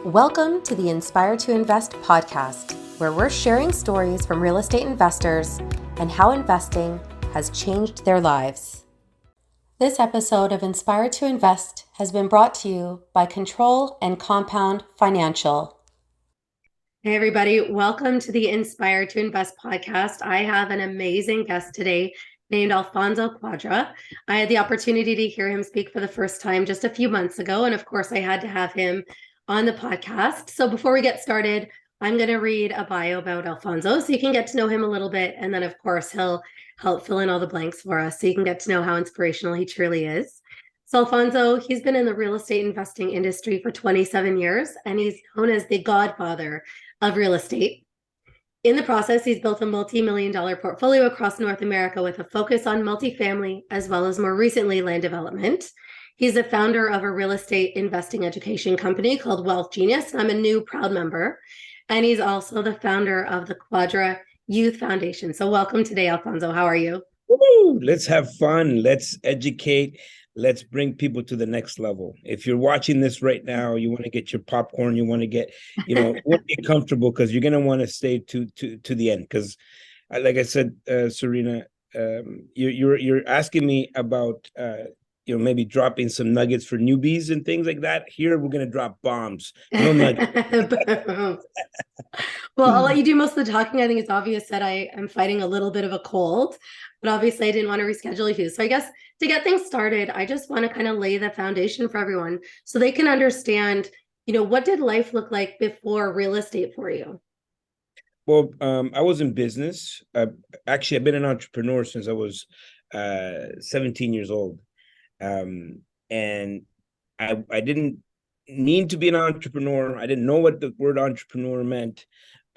Welcome to the Inspire to Invest podcast, where we're sharing stories from real estate investors and how investing has changed their lives. This episode of Inspire to Invest has been brought to you by Control and Compound Financial. Hey, everybody. Welcome to the Inspire to Invest podcast. I have an amazing guest today named Alfonso Cuadra. I had the opportunity to hear him speak for the first time just a few months ago. And of course, I had to have him on the podcast. So before we get started, I'm going to read a bio about Alfonso so you can get to know him a little bit. And then, of course, he'll help fill in all the blanks for us so you can get to know how inspirational he truly is. So Alfonso, he's been in the real estate investing industry for 27 years, and he's known as the godfather of real estate. In the process, he's built a multi-million-dollar portfolio across North America with a focus on multifamily, as well as more recently land development. He's the founder of a real estate investing education company called Wealth Genius. I'm a new proud member. And he's also the founder of the Cuadra Youth Foundation. So welcome today, Alfonso. How are you? Woo! Let's have fun. Let's educate. Let's bring people to the next level. If you're watching this right now, you want to get your popcorn, you want to get, get comfortable because you're going to want to stay to the end. Because like I said, Serena, you're asking me about maybe dropping some nuggets for newbies and things like that. Here, we're going to drop bombs. No nuggets. Well, I'll let you do most of the talking. I think it's obvious that I am fighting a little bit of a cold, but obviously I didn't want to reschedule you. So I guess to get things started, I just want to kind of lay the foundation for everyone so they can understand, what did life look like before real estate for you? Well, I was in business. Actually, I've been an entrepreneur since I was 17 years old. And I didn't need to be an entrepreneur. I didn't know what the word entrepreneur meant.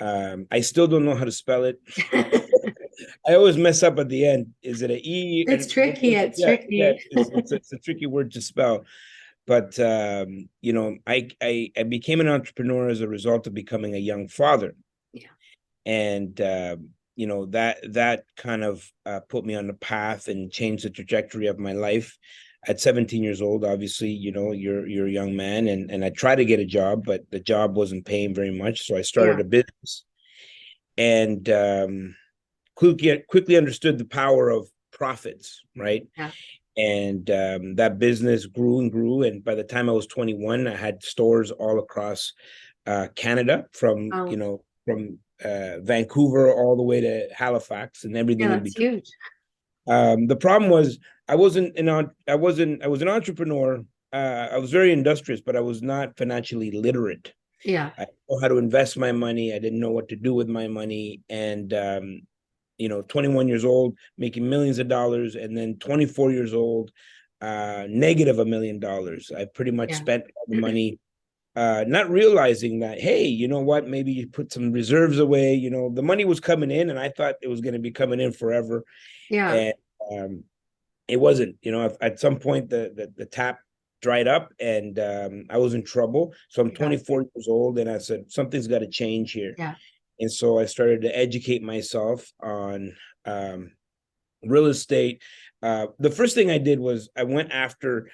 I still don't know how to spell it. I always mess up at the end. Is it an E? It's tricky. It's tricky. Yeah, it's a tricky word to spell. But I became an entrepreneur as a result of becoming a young father. Yeah. And that kind of put me on the path and changed the trajectory of my life. At 17 years old, obviously, you're a young man, and I tried to get a job, but the job wasn't paying very much. So I started a business, and quickly understood the power of profits, right? Yeah. And that business grew and grew. And by the time I was 21, I had stores all across Canada, from Vancouver all the way to Halifax and everything in between. Huge. The problem was I was an entrepreneur. I was very industrious, but I was not financially literate. Yeah. I didn't know how to invest my money. I didn't know what to do with my money. And 21 years old, making millions of dollars, and then 24 years old, negative $1 million. I pretty much spent all the money, not realizing that, hey, you know what? Maybe you put some reserves away. The money was coming in, and I thought it was going to be coming in forever. Yeah. And it wasn't. At some point the tap dried up, and I was in trouble. So I'm 24 years old, and I said, something's got to change here. Yeah. And so I started to educate myself on real estate. The first thing I did was I went after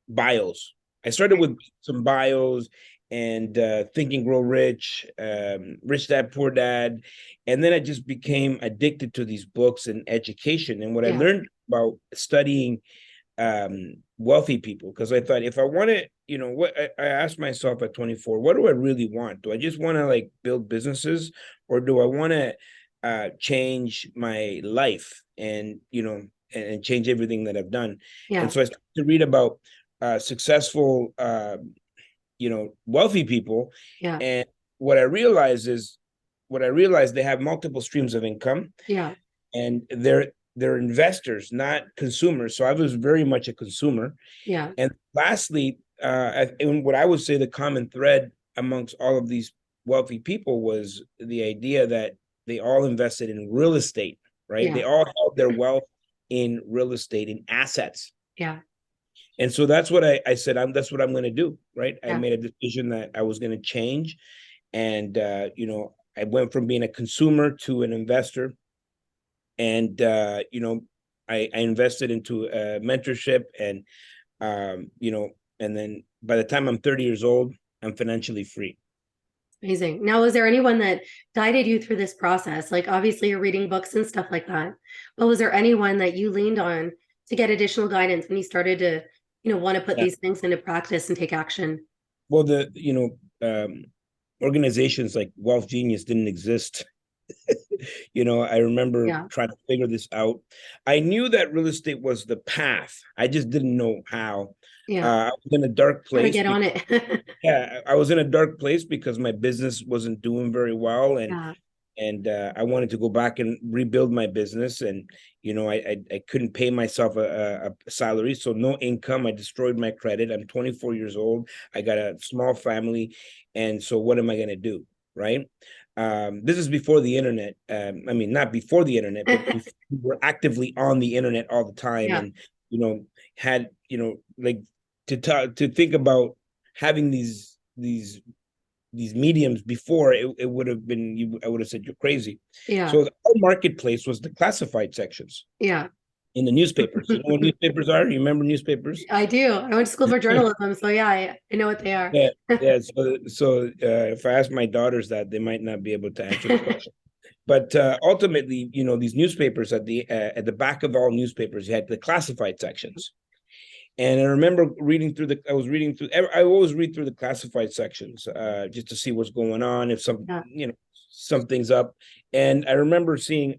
bios. I started with some bios and Think and Grow Rich, Rich Dad, Poor Dad. And then I just became addicted to these books and education. And what I learned about studying wealthy people, because I thought, if I want to, I asked myself at 24, what do I really want? Do I just want to build businesses, or do I want to change my life and change everything that I've done? Yeah. And so I started to read about successful wealthy people. Yeah. And what I realized they have multiple streams of income. Yeah. And they're investors, not consumers. So I was very much a consumer. Yeah. And lastly, and what I would say the common thread amongst all of these wealthy people was the idea that they all invested in real estate, right? Yeah. They all held their wealth in real estate, in assets. Yeah. And so that's what I said, that's what I'm going to do, right? I made a decision that I was going to change. And, I went from being a consumer to an investor. And, I invested into mentorship, and, And then by the time I'm 30 years old, I'm financially free. Amazing. Now, was there anyone that guided you through this process? Like, obviously, you're reading books and stuff like that, but was there anyone that you leaned on to get additional guidance when you started to, want to put Yeah. these things into practice and take action? Well, organizations like Wealth Genius didn't exist. I remember Yeah. trying to figure this out. I knew that real estate was the path. I just didn't know how. Yeah. I was in a dark How to place. get on it. Yeah, I was in a dark place because my business wasn't doing very well, and Yeah. I wanted to go back and rebuild my business, and I couldn't pay myself a salary, so no income. I destroyed my credit. I'm 24 years old. I got a small family, and so what am I going to do, right? This is before the internet. I mean, not before the internet, but before we were actively on the internet all the time, Yeah. and had like to think about having these mediums before it would have been I would have said you're crazy. Yeah. So our marketplace was the classified sections Yeah. in the newspapers. You know what newspapers are? You remember newspapers? I do. I went to school for journalism, so yeah, I know what they are. Yeah, yeah. So if I ask my daughters that, they might not be able to answer the question. But ultimately, these newspapers at the back of all newspapers, you had the classified sections. And I remember I always read through the classified sections just to see what's going on, if something's up. And I remember seeing,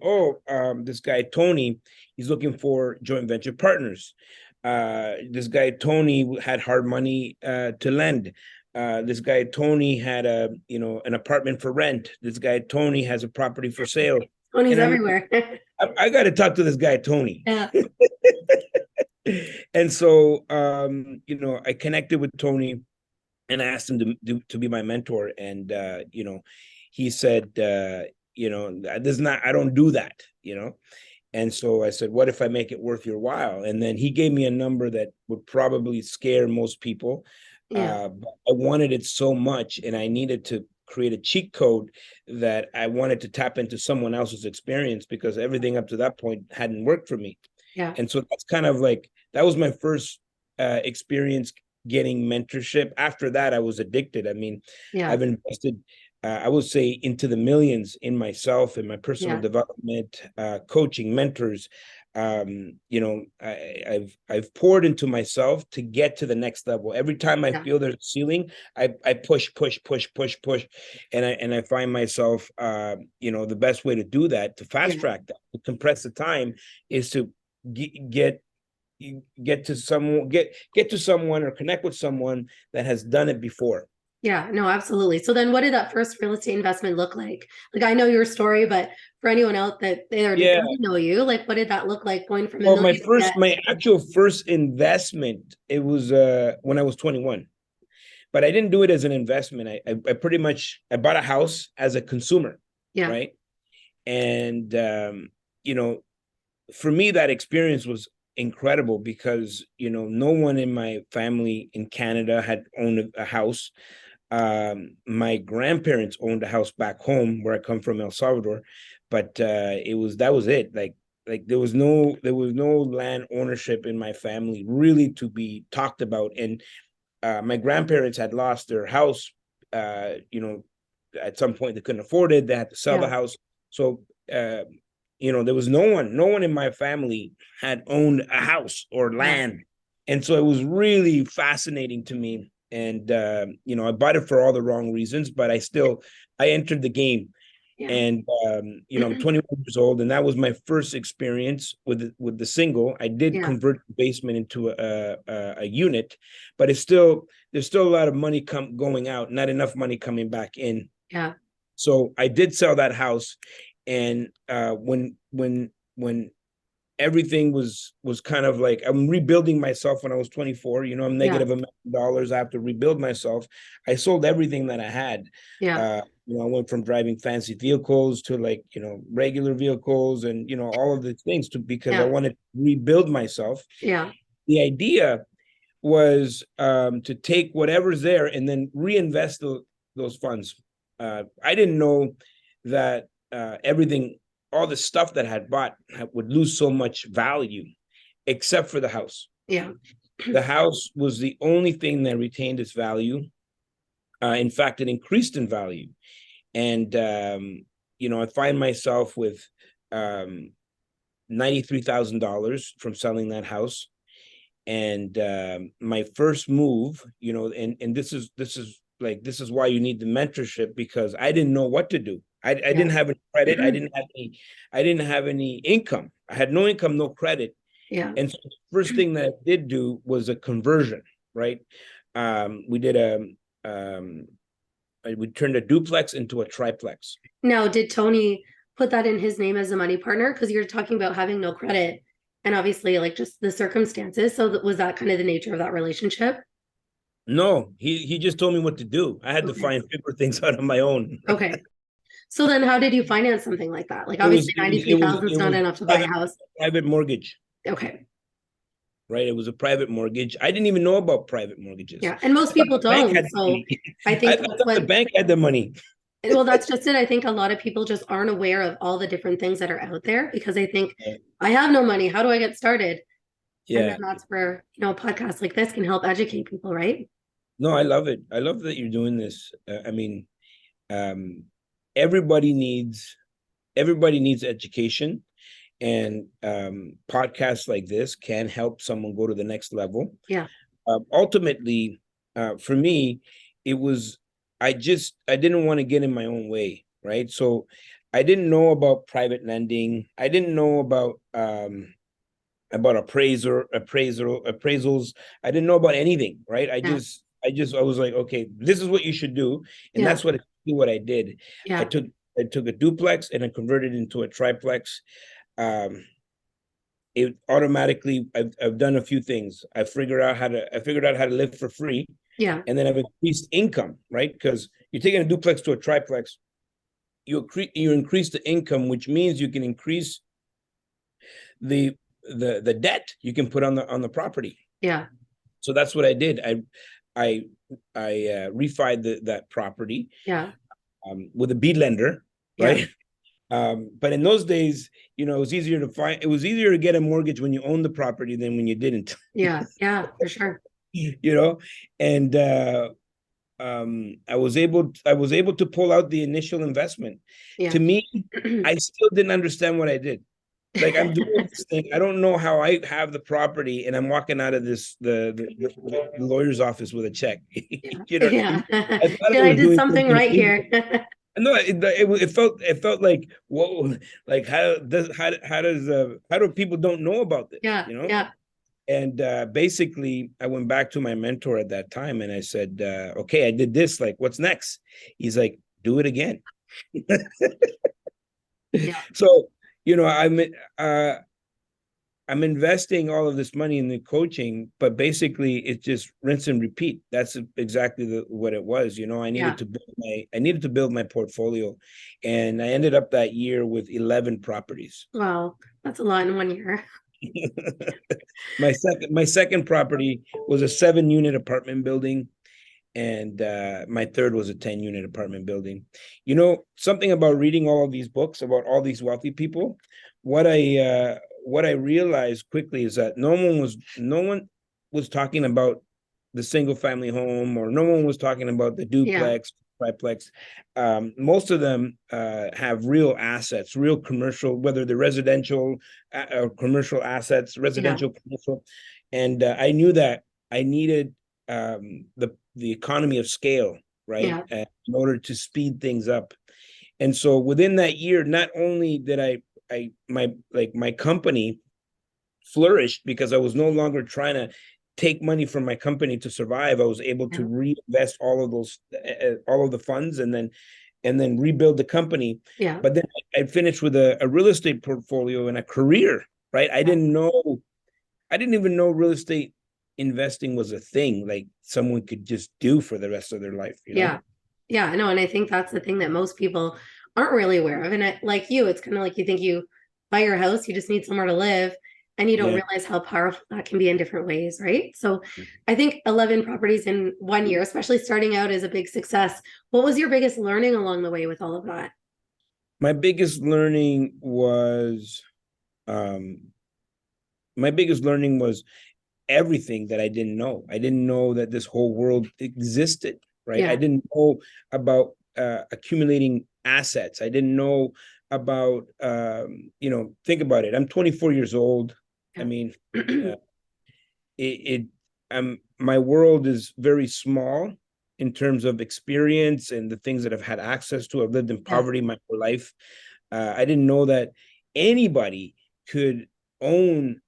this guy, Tony, he's looking for joint venture partners. This guy, Tony, had hard money to lend. This guy, Tony, had an apartment for rent. This guy, Tony, has a property for sale. Tony's And everywhere. I got to talk to this guy, Tony. Yeah. And so, I connected with Tony and I asked him to be my mentor. And, he said, this is not, I don't do that, And so I said, what if I make it worth your while? And then he gave me a number that would probably scare most people. Yeah. But I wanted it so much, and I needed to create a cheat code that I wanted to tap into someone else's experience, because everything up to that point hadn't worked for me. Yeah. And so that's kind of like, that was my first experience getting mentorship. After that, I was addicted. I mean, Yeah. I've invested, I would say, into the millions in myself, in my personal development, coaching, mentors. I've poured into myself to get to the next level. Every time I feel there's a ceiling, I push, and I find myself, the best way to do that, to fast track that, to compress the time, is to get to someone or connect with someone that has done it before. Yeah, no, absolutely. So then what did that first real estate investment look like? Like, I know your story, but for anyone else that they already don't know you, like, what did that look like going from my actual first investment, it was when I was 21. But I didn't do it as an investment. I pretty much, I bought a house as a consumer. Yeah. Right. And for me, that experience was incredible because, no one in my family in Canada had owned a house. My grandparents owned a house back home where I come from, El Salvador, but that was it. Like there was no land ownership in my family really to be talked about. And my grandparents had lost their house. At some point they couldn't afford it. They had to sell the house. So there was no one in my family had owned a house or land. And so it was really fascinating to me. And, I bought it for all the wrong reasons, but I entered the game. And, I'm 21 years old, and that was my first experience with the single. I did convert the basement into a unit, but there's still a lot of money going out, not enough money coming back in. Yeah. So I did sell that house. And when everything was kind of like, I'm rebuilding myself when I was 24, I'm negative $1 million. I have to rebuild myself. I sold everything that I had. I went from driving fancy vehicles to regular vehicles and, all of the things because I wanted to rebuild myself. Yeah. The idea was to take whatever's there and then reinvest those funds. I didn't know that all the stuff that I had bought would lose so much value, except for the house. Yeah. The house was the only thing that retained its value. In fact, it increased in value. And, I find myself with $93,000 from selling that house. And my first move, and this is why you need the mentorship, because I didn't know what to do. I didn't have any credit. I didn't have any income. I had no income, no credit. Yeah. And so the first thing that I did do was a conversion, right? We turned a duplex into a triplex. Now, did Tony put that in his name as a money partner? Because you're talking about having no credit and obviously like just the circumstances. So was that kind of the nature of that relationship? No, he just told me what to do. I had to figure things out on my own. Okay. So then how did you finance something like that? Like obviously 93,000 is not enough to buy a house. Private mortgage. Okay. Right. It was a private mortgage. I didn't even know about private mortgages. Yeah. And most people don't. So I think I thought the bank had the money. Well, that's just it. I think a lot of people just aren't aware of all the different things that are out there because they think, I have no money. How do I get started? Yeah. And then that's where, a podcast like this can help educate people, right? No, I love it. I love that you're doing this. Everybody needs education, and podcasts like this can help someone go to the next level. Yeah. Ultimately, for me, it was, I didn't want to get in my own way, right? So I didn't know about private lending. I didn't know about appraisals. I didn't know about anything, right? I was like, okay, this is what you should do. And that's what I did. Yeah. I took a duplex and I converted it into a triplex. It automatically, I've done a few things. I figured out how to live for free. Yeah. And then I've increased income, right? Because you're taking a duplex to a triplex, you increase the income, which means you can increase the debt you can put on the property. Yeah. So that's what I did. I refied that property. Yeah. With a B lender, right? Yeah. But in those days, it was easier to get a mortgage when you owned the property than when you didn't. Yeah, for sure. And I was able to pull out the initial investment. Yeah. To me, I still didn't understand what I did. Like, I'm doing this thing. I don't know how I have the property, and I'm walking out of the lawyer's office with a check. Yeah. I did something right here. No, it felt like, whoa, like how do people don't know about this? Yeah. Yeah. And basically, I went back to my mentor at that time, and I said, okay, I did this. Like, what's next? He's like, do it again. Yeah. So, I'm investing all of this money in the coaching, but basically it's just rinse and repeat. That's exactly what it was. I needed to build my portfolio, and I ended up that year with 11 properties. Wow, that's a lot in 1 year. My second property was a 7-unit apartment building, and my third was a 10-unit apartment building. Something about reading all of these books about all these wealthy people, what I realized quickly is that no one was talking about the single family home, or no one was talking about the duplex, triplex. Most of them have real assets, real commercial, whether they're residential or commercial assets, commercial. And I knew that I needed the economy of scale, right? In order to speed things up. And so within that year, not only did my company flourished, because I was no longer trying to take money from my company to survive. I was able to reinvest all of the funds, and then rebuild the company. Yeah. But then I finished with a real estate portfolio and a career, right? I didn't even know real estate investing was a thing, like someone could just do for the rest of their life. Yeah. I know. And I think that's the thing that most people aren't really aware of. And like you, it's kind of like you think you buy your house, you just need somewhere to live, and you don't realize how powerful that can be in different ways, right? So I think 11 properties in 1 year, especially starting out, is a big success. What was your biggest learning along the way with all of that? My biggest learning was everything that I didn't know. I didn't know that this whole world existed, right? I Yeah. didn't know about accumulating assets. I didn't know about, think about it. I'm 24 years old. I Yeah. mean, uh, it my world is very small in terms of experience and the things that I've had access to. I've lived in Yeah. poverty my whole life. I didn't know that anybody could own,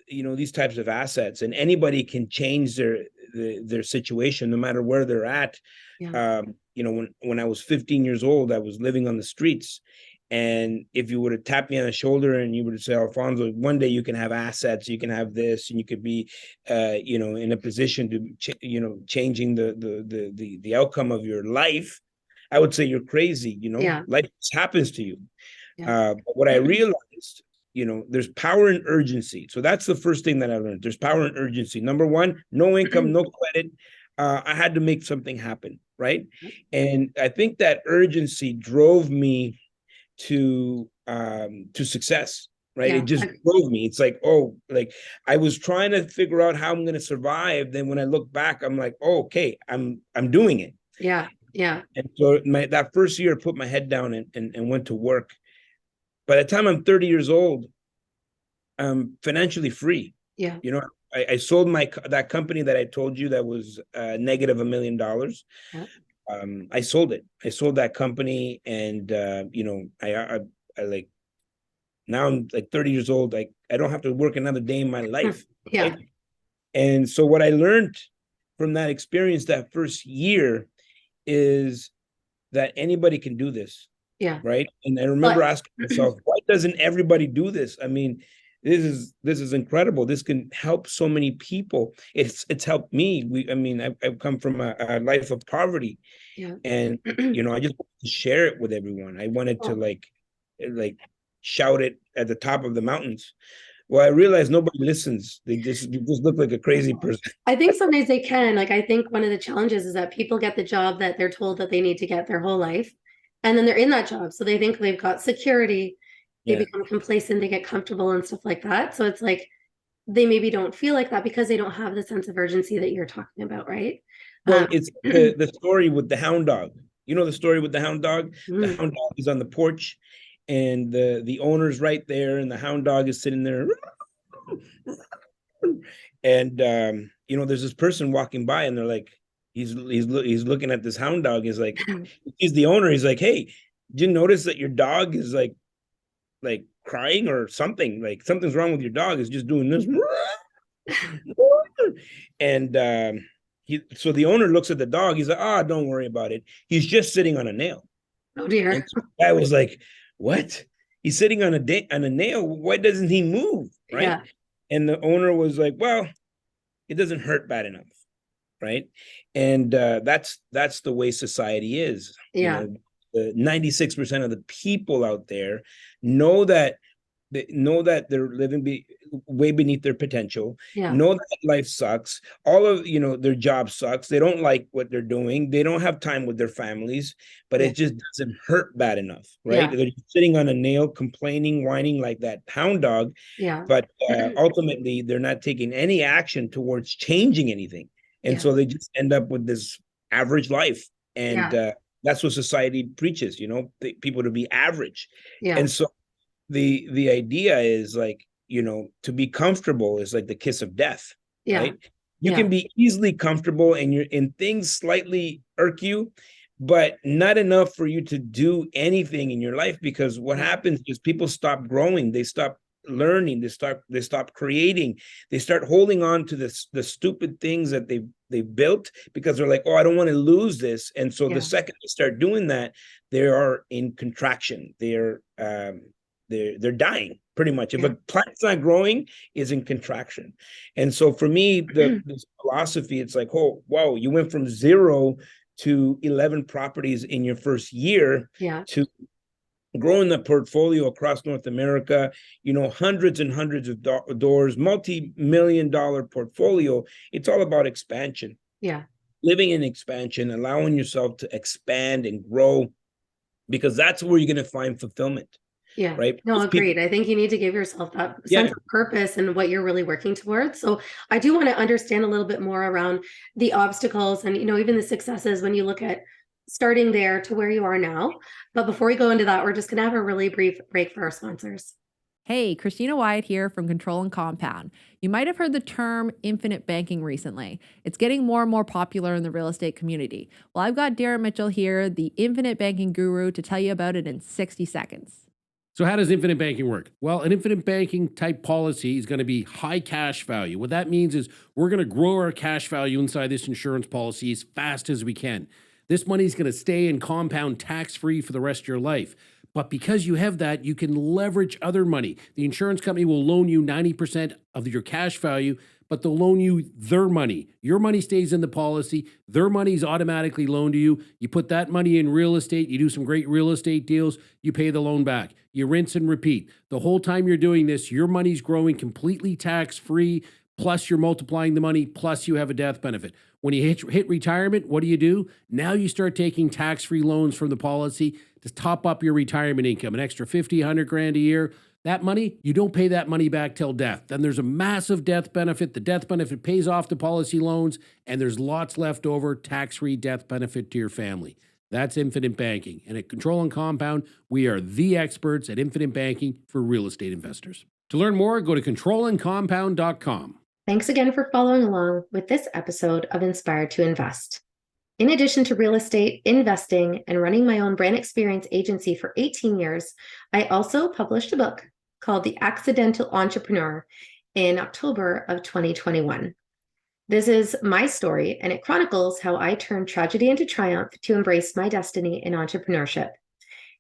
these types of assets, and anybody can change their situation no matter where they're at. Yeah. When I was 15 years old, I was living on the streets. And if you would have tapped me on the shoulder and you would have said, Alfonso, one day you can have assets, you can have this, and you could be, in a position to, changing the outcome of your life, I would say you're crazy. Yeah. Life happens to you. Yeah. But what I realized, there's power in urgency. So that's the first thing that I learned. There's power in urgency. Number one, no income, no credit. I had to make something happen, right? And I think that urgency drove me to success, right? Yeah. It just drove me. It's like, like I was trying to figure out how I'm going to survive. Then when I look back, I'm like, okay, I'm doing it. Yeah. Yeah. And so that first year, I put my head down and went to work. By the time I'm 30 years old, I'm financially free. Yeah. I sold that company that I told you that was negative $1 million. Yeah. I sold it. I sold that company, and I like, now I'm like 30 years old. Like, I don't have to work another day in my life. Yeah. Right? And so what I learned from that experience that first year is that anybody can do this. Yeah. Right. And I remember asking myself, why doesn't everybody do this? I mean, this is incredible. This can help so many people. It's helped me. I've come from a life of poverty. Yeah. And I just wanted to share it with everyone. I wanted to like shout it at the top of the mountains. Well, I realized nobody listens. You just look like a crazy person. I think sometimes they can. Like, I think one of the challenges is that people get the job that they're told that they need to get their whole life. And then they're in that job. So they think they've got security. They become complacent. They get comfortable and stuff like that. So it's like they maybe don't feel like that because they don't have the sense of urgency that you're talking about, right? Well, it's the story with the hound dog. You know the story with the hound dog? The hound dog is on the porch, and the owner's right there, and the hound dog is sitting there. And there's this person walking by, and they're like, he's looking at this hound dog. He's like, he's the owner. He's like, hey, did you notice that your dog is like crying or something? Like, something's wrong with your dog. Is just doing this. And so the owner looks at the dog. He's like, don't worry about it. He's just sitting on a nail. Oh dear. And so I was like, what? He's sitting on a nail. Why doesn't he move? Right. Yeah. And the owner was like, well, it doesn't hurt bad enough. Right. And that's the way society is. Yeah. 96% of the people out there know that they're living way beneath their potential. Yeah. Know that life sucks. All of their job sucks. They don't like what they're doing. They don't have time with their families, but it just doesn't hurt bad enough, right? They're sitting on a nail, complaining, whining like that hound dog. Yeah. But ultimately, they're not taking any action towards changing anything, and so they just end up with this average life. And that's what society preaches, people to be average. Yeah. And so the idea is like, to be comfortable is like the kiss of death. Right? You can be easily comfortable and you're in things slightly irk you, but not enough for you to do anything in your life, because what happens is people stop growing, they stop learning, they stop creating, they start holding on to the stupid things that they built, because they're like, I don't want to lose this. And so the second they start doing that, they are in contraction. They're dying pretty much. If a plant's not growing, is in contraction. And so for me, this philosophy, it's like, wow, you went from 0 to 11 properties in your first year to growing the portfolio across North America, hundreds and hundreds of doors, multi-million-dollar portfolio. It's all about expansion. Yeah. Living in expansion, allowing yourself to expand and grow, because that's where you're going to find fulfillment. Yeah. right? No, Because people, agreed. I think you need to give yourself that sense yeah, of purpose and what you're really working towards. So I do want to understand a little bit more around the obstacles and, even the successes when you look at starting there to where you are now. But before we go into that, we're just going to have a really brief break for our sponsors. Hey, Christina Wyatt here from Control and Compound. You might have heard the term infinite banking recently. It's getting more and more popular in the real estate community. Well, I've got Darren Mitchell here, the infinite banking guru, to tell you about it in 60 seconds. So how does infinite banking work? Well, an infinite banking type policy is going to be high cash value. What that means is we're going to grow our cash value inside this insurance policy as fast as we can. This money is going to stay and compound tax-free for the rest of your life. But because you have that, you can leverage other money. The insurance company will loan you 90% of your cash value, but they'll loan you their money. Your money stays in the policy. Their money is automatically loaned to you. You put that money in real estate. You do some great real estate deals. You pay the loan back. You rinse and repeat. The whole time you're doing this, your money's growing completely tax-free, plus you're multiplying the money, plus you have a death benefit. When you hit retirement, what do? Now you start taking tax-free loans from the policy to top up your retirement income, an extra 50, 100 grand a year. That money, you don't pay that money back till death. Then there's a massive death benefit. The death benefit pays off the policy loans, and there's lots left over, tax-free death benefit to your family. That's infinite banking. And at Control and Compound, we are the experts at infinite banking for real estate investors. To learn more, go to controlandcompound.com. Thanks again for following along with this episode of Inspired to Invest. In addition to real estate, investing, and running my own brand experience agency for 18 years, I also published a book called The Accidental Entrepreneur in October of 2021. This is my story, and it chronicles how I turned tragedy into triumph to embrace my destiny in entrepreneurship.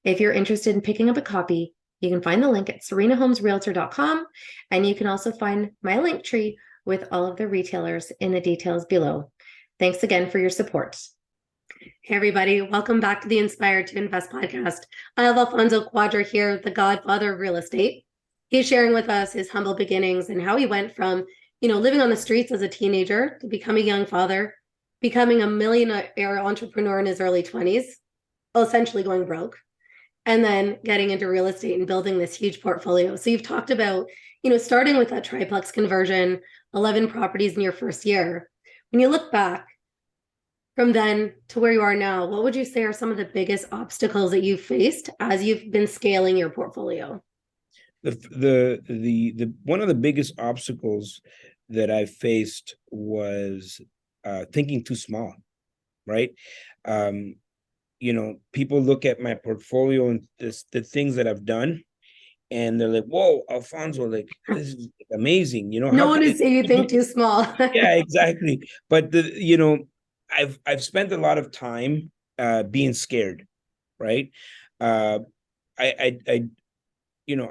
If you're interested in picking up a copy, you can find the link at serenahomesrealtor.com, and you can also find my link tree with all of the retailers in the details below. Thanks again for your support. Hey, everybody. Welcome back to the Inspired to Invest podcast. I have Alfonso Cuadra here, the godfather of real estate. He's sharing with us his humble beginnings and how he went from, living on the streets as a teenager to becoming a young father, becoming a millionaire entrepreneur in his early 20s, essentially going broke, and then getting into real estate and building this huge portfolio. So you've talked about, starting with that triplex conversion, 11 properties in your first year. When you look back from then to where you are now, what would you say are some of the biggest obstacles that you've faced as you've been scaling your portfolio? The one of the biggest obstacles that I faced was thinking too small, right? People look at my portfolio and the things that I've done, and they're like, "Whoa, Alfonso, like this is amazing." No one is saying you think too small. Yeah, exactly. But I've spent a lot of time being scared, right? I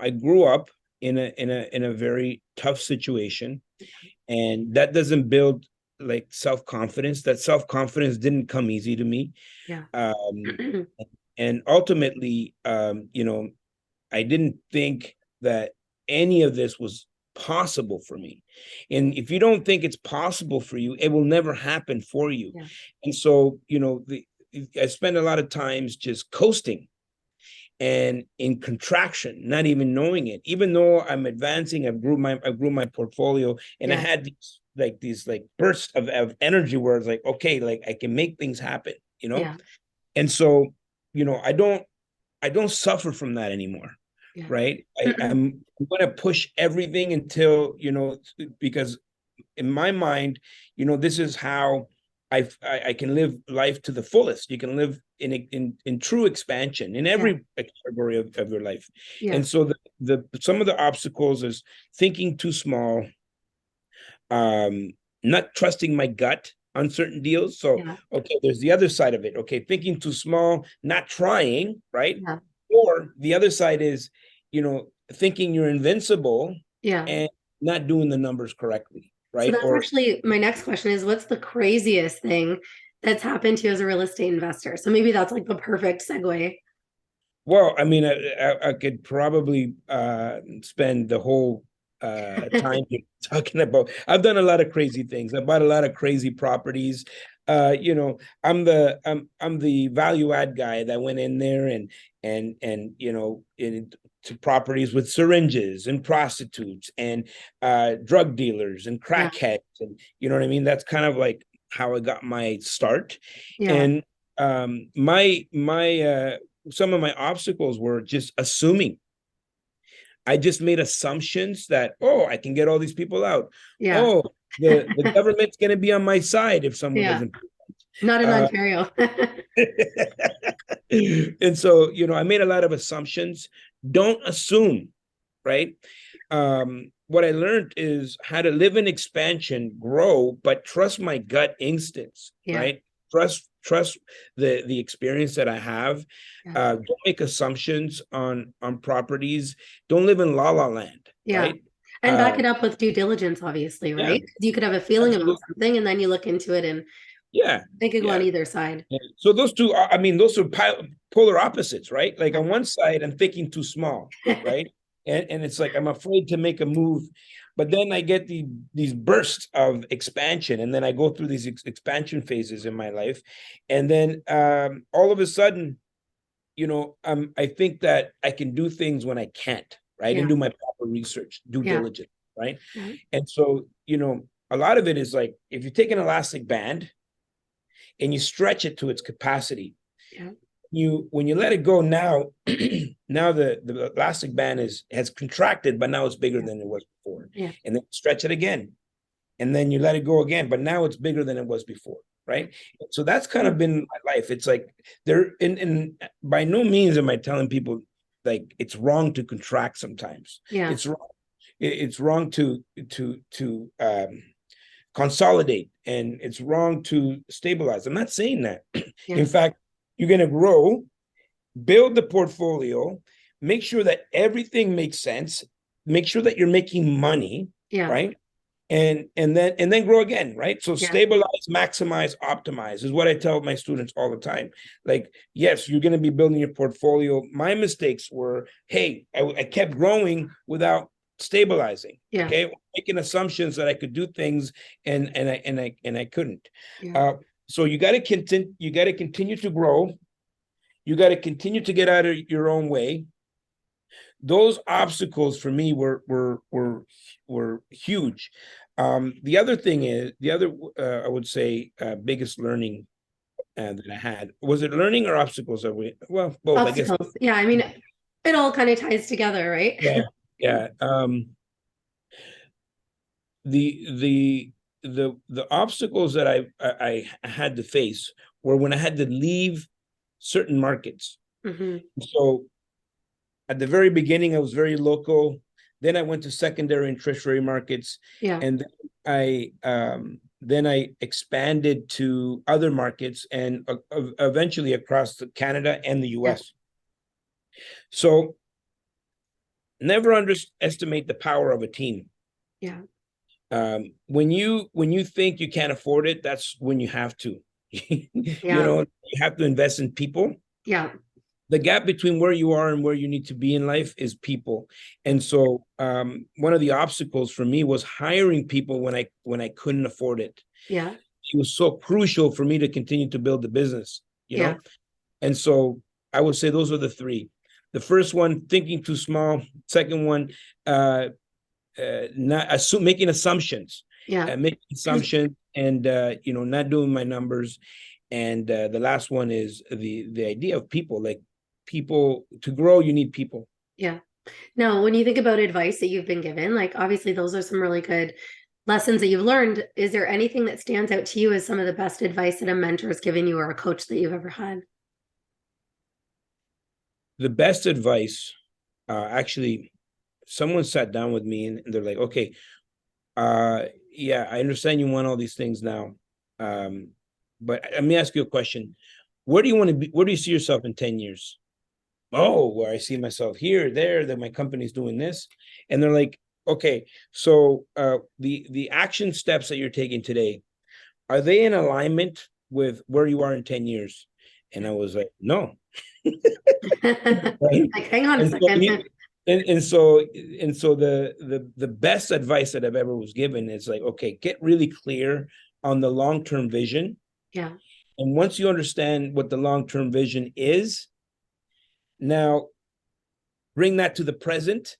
grew up in a very tough situation, and that doesn't build like self-confidence. That self-confidence didn't come easy to me. Yeah. And ultimately, I didn't think that any of this was possible for me. And if you don't think it's possible for you, it will never happen for you. Yeah. And so, I spend a lot of times just coasting and in contraction, not even knowing it. Even though I'm advancing, I grew my portfolio, and I had these bursts of energy where it's like, okay, like I can make things happen, Yeah. And so, I don't suffer from that anymore. Yeah. Right. I'm going to push everything until, because in my mind, this is how I can live life to the fullest. You can live in true expansion in every category of your life. Yeah. And so some of the obstacles is thinking too small, not trusting my gut on certain deals. So, okay, there's the other side of it. Okay. Thinking too small, not trying, right? Yeah. Or the other side is, thinking you're invincible and not doing the numbers correctly, right? So that's actually my next question is, what's the craziest thing that's happened to you as a real estate investor? So maybe that's like the perfect segue. Well, I mean, I could probably spend the whole time talking about, I've done a lot of crazy things. I bought a lot of crazy properties. I'm the value add guy that went in there and to properties with syringes and prostitutes and drug dealers and crackheads, and you know what I mean. That's kind of like how I got my start. And my some of my obstacles were just assuming. I just made assumptions that, I can get all these people out. Oh, the government's going to be on my side if someone doesn't. Not in Ontario. And so, I made a lot of assumptions. Don't assume, right? What I learned is how to live in expansion, grow, but trust my gut instincts, right? Trust the experience that I have. Don't make assumptions on properties. Don't live in la la land, right? And back it up with due diligence, obviously, right? You could have a feeling about something and then you look into it and they could go on either side. So those two, those are polar opposites, right? Like on one side, I'm thinking too small, right? And it's like, I'm afraid to make a move, but then I get these bursts of expansion, and then I go through these expansion phases in my life. And then all of a sudden, I think that I can do things when I can't, right? And do my proper research, due diligence, right? And so, a lot of it is like, if you take an elastic band and you stretch it to its capacity, when you let it go now, now the elastic band has contracted, but now it's bigger than it was before. And then stretch it again. And then you let it go again, but now it's bigger than it was before, right? So that's kind of been my life. It's like by no means am I telling people like it's wrong to contract sometimes. It's wrong. It's wrong to consolidate, and it's wrong to stabilize. I'm not saying that. In fact, you're going to grow, build the portfolio, make sure that everything makes sense, make sure that you're making money, right? And then grow again, right? So stabilize, maximize, optimize is what I tell my students all the time. Like, yes, you're going to be building your portfolio. My mistakes were, hey, I kept growing without stabilizing. Okay, making assumptions that I could do things and I couldn't. So you got to continue. You got to continue to grow. You got to continue to get out of your own way. Those obstacles for me were huge. The other thing is I would say biggest learning that I had, was it learning or obstacles? Well, both. Obstacles. I guess. Yeah, I mean, it all kind of ties together, right? Yeah. The obstacles that I had to face were when I had to leave certain markets. So at the very beginning, I was very local. Then I went to secondary and tertiary markets. And then I expanded to other markets and eventually across Canada and the US. So never underestimate the power of a team. When you think you can't afford it, that's when you have to. You have to invest in people. The gap between where you are and where you need to be in life is people. And so one of the obstacles for me was hiring people when I couldn't afford it. It was so crucial for me to continue to build the business, you know? And so I would say those are the three. The first one, thinking too small. Second one, making assumptions. Making assumptions and not doing my numbers. And the last one is the idea of people. Like, people, to grow, you need people. Now, when you think about advice that you've been given, like obviously those are some really good lessons that you've learned. Is there anything that stands out to you as some of the best advice that a mentor has given you or a coach that you've ever had? The best advice, actually, someone sat down with me and they're like, okay, I understand you want all these things now. But let me ask you a question. Where do you want to be? Where do you see yourself in 10 years? Oh, where I see myself here, there, that my company's doing this. And they're like, okay, so the action steps that you're taking today, are they in alignment with where you are in 10 years? And I was like, no. Right? Like, hang on a second. And so the best advice that I've ever was given is like, okay, get really clear on the long-term vision. Yeah. And once you understand what the long-term vision is, now bring that to the present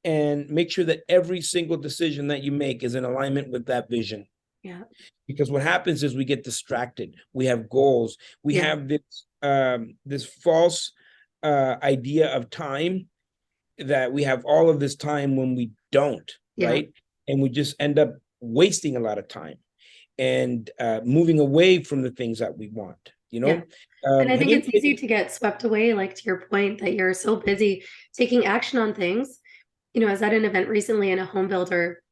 and make sure that every single decision that you make is in alignment with that vision. Yeah. Because what happens is we get distracted. We have goals. We Yeah. have this false idea of time, that we have all of this time when we don't, Yeah. right? And we just end up wasting a lot of time and moving away from the things that we want, you know? Yeah. And I Have think you it's easy to get swept away, like to your point, that you're so busy taking action on things. You know, I was at an event recently and a home builder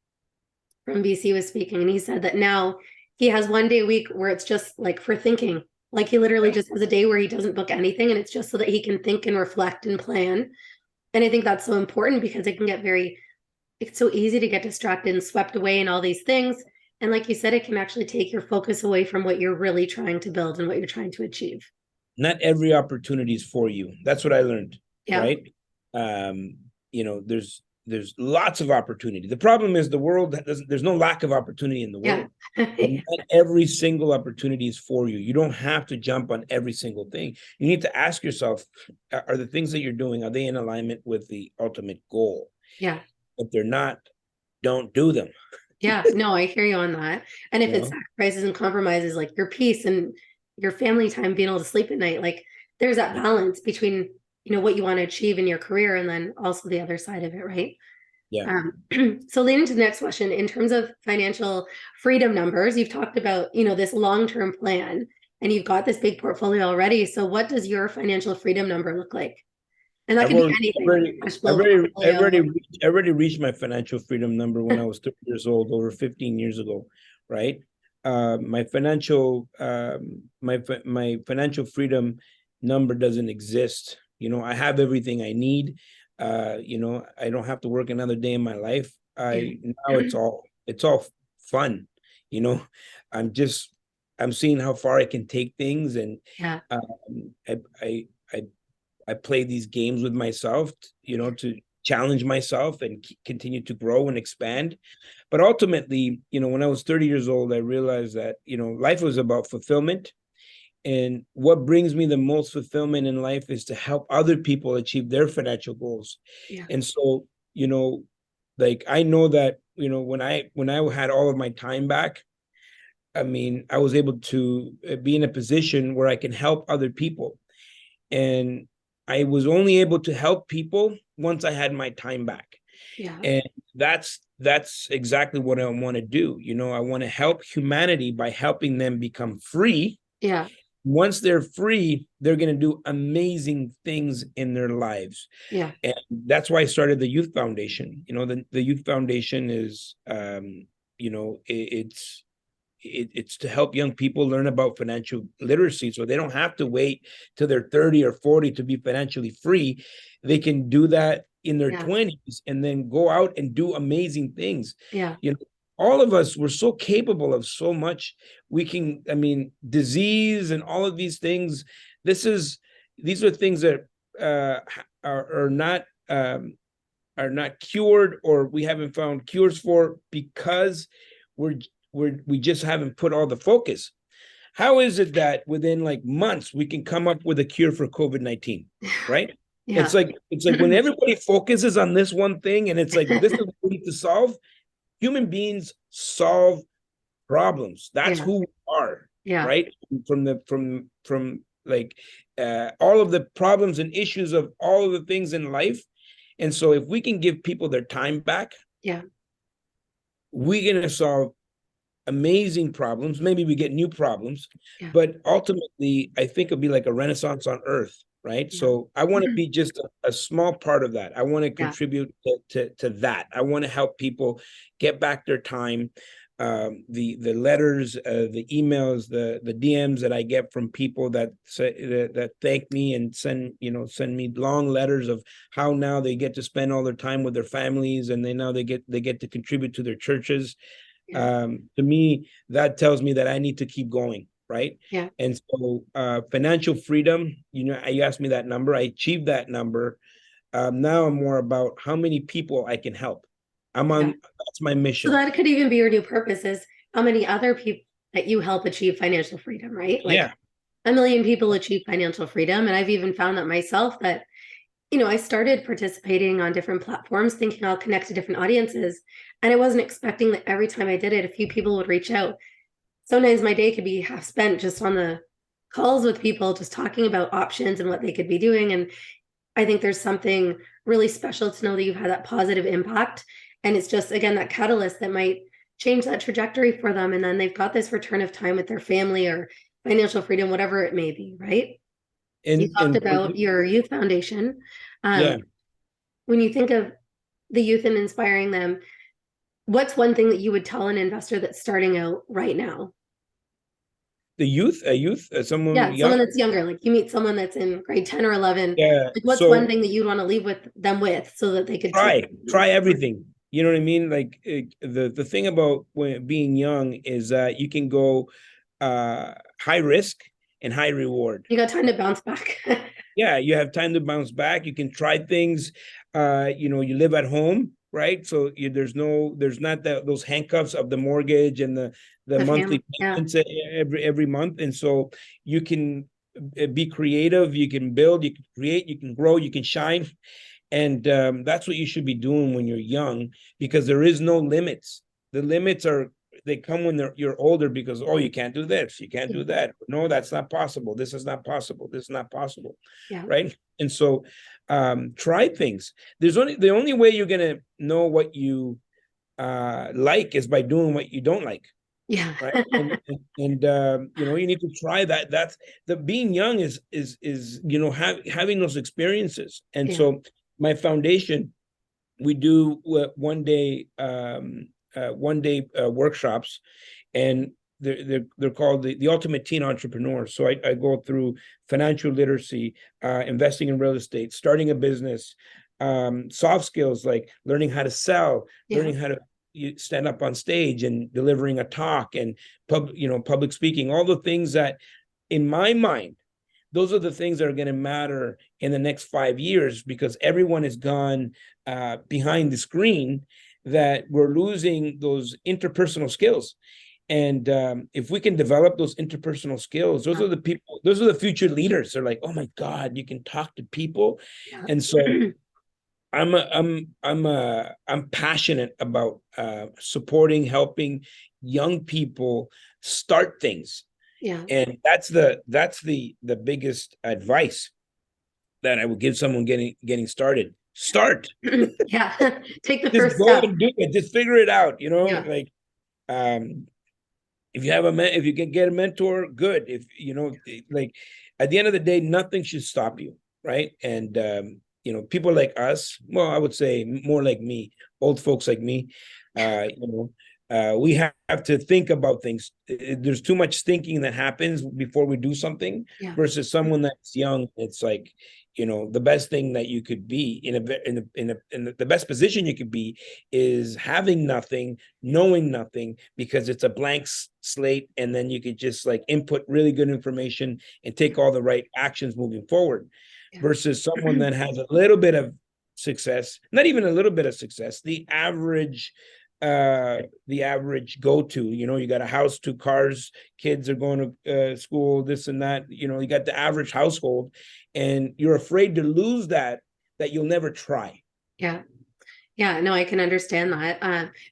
from BC was speaking, and he said that now he has one day a week where it's just like for thinking. Like he literally just has a day where he doesn't book anything, and it's just so that he can think and reflect and plan. And I think that's so important because it can get it's so easy to get distracted and swept away in all these things. And like you said, it can actually take your focus away from what you're really trying to build and what you're trying to achieve. Not every opportunity is for you. That's what I learned, Yeah. right? You know, there's lots of opportunity. The problem is the world there's no lack of opportunity in the world. Yeah. And not every single opportunity is for you. You don't have to jump on every single thing. You need to ask yourself, are the things that you're doing, are they in alignment with the ultimate goal? Yeah. If they're not, don't do them. Yeah, no, I hear you on that. And if it's sacrifices and compromises, like your peace and your family time, being able to sleep at night, like there's that balance between, you know, what you want to achieve in your career and then also the other side of it, right? Yeah. So leading to the next question, in terms of financial freedom numbers, you've talked about, you know, this long-term plan and you've got this big portfolio already. So what does your financial freedom number look like? And that can be anything. I already reached my financial freedom number when I was 30 years old, over 15 years ago, right? My financial freedom number doesn't exist. You know, I have everything I need. You know, I don't have to work another day in my life. Now it's all fun. You know, I'm seeing how far I can take things, and I play these games with myself, you know, to challenge myself and continue to grow and expand. But ultimately, you know, when I was 30 years old, I realized that, you know, life was about fulfillment. And what brings me the most fulfillment in life is to help other people achieve their financial goals. Yeah. And so, you know, like I know that, you know, when I had all of my time back, I mean, I was able to be in a position where I can help other people. And I was only able to help people once I had my time back. Yeah. And that's exactly what I want to do. You know, I want to help humanity by helping them become free. Yeah. Once they're free, they're going to do amazing things in their lives. Yeah. And that's why I started the Youth Foundation. You know, the Youth Foundation is, you know, it's to help young people learn about financial literacy, so they don't have to wait till they're 30 or 40 to be financially free. They can do that in their 20s and then go out and do amazing things. Yeah. You know, all of us, we're so capable of so much. We can, I mean, disease and all of these things. These are things that are not cured, or we haven't found cures for, because we just haven't put all the focus. How is it that within like months we can come up with a cure for COVID-19, right? Yeah. It's like when everybody focuses on this one thing and it's like, this is what we need to solve. Human beings solve problems. That's who we are, right? From like all of the problems and issues of all of the things in life. And so if we can give people their time back, we're going to solve amazing problems. Maybe we get new problems, but ultimately, I think it'll be like a renaissance on Earth, right? So I want to be just a small part of that. I want to contribute to that. I want to help people get back their time. The letters, the emails, the DMs that I get from people that say that thank me and send me long letters of how now they get to spend all their time with their families, and they get to contribute to their churches. To me, that tells me that I need to keep going, right? Yeah. And so financial freedom, you know, you asked me that number, I achieved that number. Now I'm more about how many people I can help. That's my mission. So that could even be your new purpose, is how many other people that you help achieve financial freedom, right? Like Yeah. a million people achieve financial freedom. And I've even found that myself that, I started participating on different platforms thinking I'll connect to different audiences. And I wasn't expecting that every time I did it, a few people would reach out. Sometimes my day could be half spent just on the calls with people, just talking about options and what they could be doing. And I think there's something really special to know that you've had that positive impact. And it's just, again, that catalyst that might change that trajectory for them. And then they've got this return of time with their family or financial freedom, whatever it may be, right? You talked And about your youth foundation. yeah. When you think of the youth and inspiring them, what's one thing that you would tell an investor that's starting out right now? A youth, someone Yeah, young. someone that's younger, like you meet someone that's in grade 10 or 11. Yeah. Like what's So one thing that you'd want to leave with them with so that they could try everything. You know what I mean? Like the thing about being young is that you can go high risk and high reward. You got time to bounce back. Yeah, you have time to bounce back. You can try things. You live at home, right? So there's not those handcuffs of the mortgage and the monthly payments every month, and so you can be creative. You can build. You can create. You can grow. You can shine, and that's what you should be doing when you're young, because there is no limits. The limits they come when you're older, because you can't do this, you can't do that. No, that's not possible. This is not possible. This is not possible. Yeah. Right. And so try things. The only way you're gonna know what you like is by doing what you don't like. Yeah. Right. And you need to try that. That's being young is having those experiences. And so my foundation, we do one day workshops, and they're called the Ultimate Teen Entrepreneur. So I go through financial literacy, investing in real estate, starting a business, soft skills like learning how to sell, learning how to stand up on stage and delivering a talk, and public speaking, all the things that, in my mind, those are the things that are going to matter in the next 5 years, because everyone has gone behind the screen, that we're losing those interpersonal skills. And if we can develop those interpersonal skills, those are the future leaders. They're like, oh my God, you can talk to people. And so I'm passionate about supporting, helping young people start things. Yeah. And that's the biggest advice that I would give someone getting started. Start. Yeah. Take the Just first go step. and do it. Just figure it out. Yeah. If you have if you can get a mentor, good. If at the end of the day, nothing should stop you, right? And people like us, well, I would say more like me, old folks like me, we have to think about things. There's too much thinking that happens before we do something, versus someone that's young. It's like, the best thing that you could be in the best position you could be is having nothing, knowing nothing, because it's a blank slate, and then you could just input really good information and take all the right actions moving forward. Versus someone that has a little bit of success, not even a little bit of success, the average go-to, you got a house, 2 cars, kids are going to school, this and that, you got the average household, and you're afraid to lose that you'll never try. Yeah. No, I can understand that.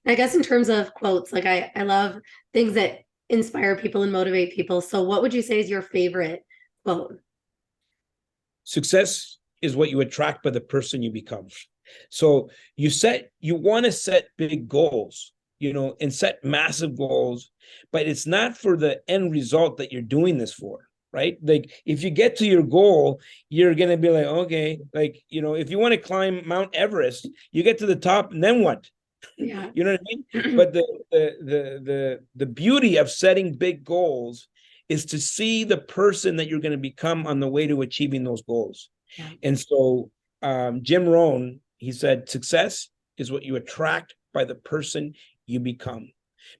I guess in terms of quotes, I love things that inspire people and motivate people. So what would you say is your favorite quote? Success is what you attract by the person you become. So you want to set big goals, and set massive goals, but it's not for the end result that you're doing this for, right? Like if you get to your goal, you're going to be like, okay, if you want to climb Mount Everest, you get to the top, and then what? Yeah. You know what I mean? But the beauty of setting big goals is to see the person that you're going to become on the way to achieving those goals. Yeah. And so Jim Rohn, he said, success is what you attract by the person you become.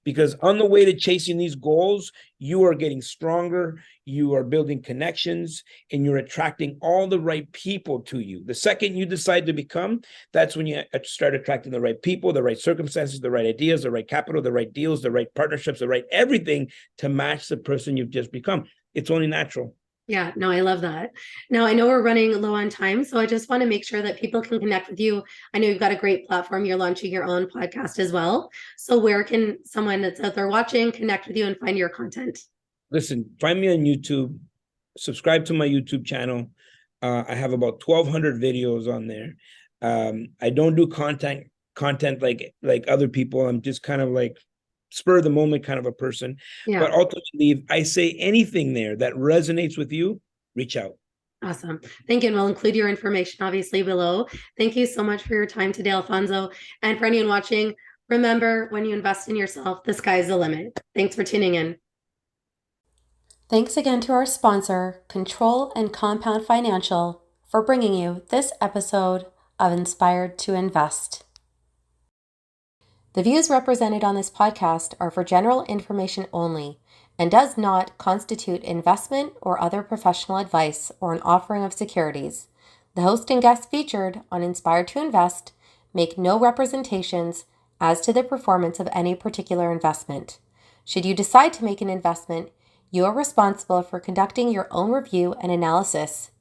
because on the way to chasing these goals, you are getting stronger, you are building connections, and you're attracting all the right people to you. The second you decide to become, that's when you start attracting the right people, the right circumstances, the right ideas, the right capital, the right deals, the right partnerships, the right everything to match the person you've just become. It's only natural. Yeah, no, I love that. Now, I know we're running low on time, so I just want to make sure that people can connect with you. I know you've got a great platform. You're launching your own podcast as well. So where can someone that's out there watching connect with you and find your content? Listen, find me on YouTube, subscribe to my YouTube channel. I have about 1,200 videos on there. I don't do content like other people. I'm just kind of like spur of the moment kind of a person. Yeah. But ultimately, if I say anything there that resonates with you, reach out. Awesome. Thank you. And we'll include your information obviously below. Thank you so much for your time today, Alfonso. And for anyone watching, remember, when you invest in yourself, the sky's the limit. Thanks for tuning in. Thanks again to our sponsor, Control and Compound Financial, for bringing you this episode of Inspired to Invest. The views represented on this podcast are for general information only and does not constitute investment or other professional advice or an offering of securities. The host and guests featured on Inspired to Invest make no representations as to the performance of any particular investment. Should you decide to make an investment, you are responsible for conducting your own review and analysis.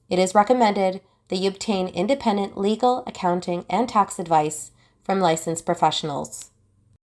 It is recommended that you obtain independent legal, accounting, and tax advice from licensed professionals.